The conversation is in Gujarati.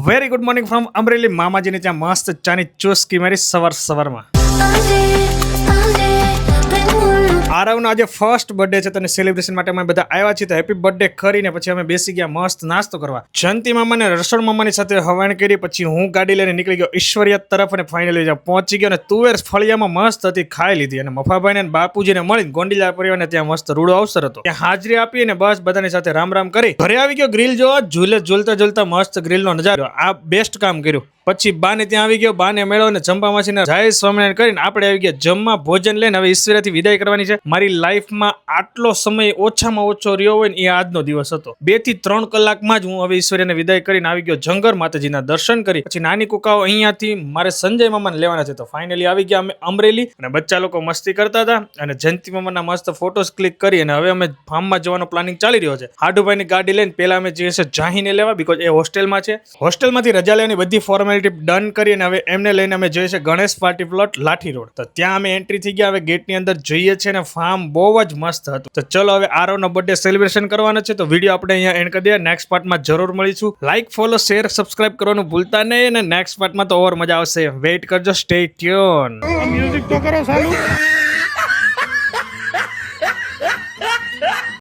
Very good morning from Amreli. મામાજીને ત્યાં મસ્ત ચાની ચુસ્કી મારી સવારમાં. આરવનો આજે ફર્સ્ટ બર્થડે છે, તને સેલિબ્રેશન માટે અમે બધા આવ્યા છીએ. તો હેપી બર્થડે કરીને પછી અમે બેસી ગયા મસ્ત નાસ્તો કરવા. જયંતિ મામાને રસોડ મામાની સાથે હવાણ કરી. પછી હું ગાડી લઈને નીકળી ગયો ઈશ્વરિયા તરફ અને ફાઇનલી પહોંચી ગયો. અને તુવેર ફળિયામાં મસ્ત હતી, ખાઈ લીધી. અને મફાભાઈને અને બાપુજીને મળીને ગોંડીલા પરિવારને ત્યાં મસ્ત રૂડો અવસર હતો, ત્યાં હાજરી આપી અને બસ બધાની સાથે રામ રામ કરી ઘરે આવી ગયો. ગ્રીલ જોવા ઝૂલતા મસ્ત ગ્રીલનો નજારો, આ બેસ્ટ કામ કર્યું. પછી બાને ત્યાં આવી ગયો, બાને મેળો ને ચંપા માસીને જય સ્વામિનારાયણ કરીને આપણે આવી ગયા જમવા. ભોજન લઈને હવે ઈશ્વરથી વિદાય કરવાની છે. મારી લાઈફમાં આટલો સમય ઓછામાં ઓછો રહ્યો હોય ને એ આજનો દિવસ હતો. 2 થી 3 કલાકમાં જ હું હવે ઈશ્વરને વિદાય કરીને આવી ગયો. જંગર માતાજીના દર્શન કરી પછી નાની કુકાઓ અહીંયાથી મારે સંજય મામાને લેવાના છે. તો ફાઇનલી આવી ગયા અમે અમરેલી અને બચ્ચા લોકો મસ્તી કરતા હતા અને જયંતિ મામાના મસ્ત ફોટોસ ક્લિક કરી અને હવે અમે ફાર્મમાં જવાનો પ્લાનિંગ ચાલી રહ્યો છે. હાડુભાઈની ગાડી લઈને પેલા અમે જઈએ છીએ જાહીને લેવા, બીકોઝ એ હોસ્ટેલમાં છે. હોસ્ટેલમાંથી રજા લેવાની બધી ફોર્મેલિટી ડન કરી અને હવે એમને લઈને અમે જઈએ છીએ ગણેશ પાર્ટી પ્લોટ લાઠી રોડ. તો ત્યાં અમે એન્ટ્રી થઈ ગયા. હવે ગેટની અંદર જઈએ છીએ અને ફાર્મ બહુ જ મસ્ત હતું. તો ચલો હવે આરવનો બર્થડે સેલિબ્રેશન કરવાનો છે. તો વિડીયો આપણે અહીંયા એન્ડ કરી દઈએ. નેક્સ્ટ પાર્ટમાં જરૂર મળીશું. લાઈક, ફોલો, શેર, સબસ્ક્રાઇબ કરવાનું ભૂલતા નહીં. અને નેક્સ્ટ પાર્ટમાં તો ઓર મજા આવશે. વેઇટ કરજો. Stay tune. મ્યુઝિક તો કરો ચાલુ.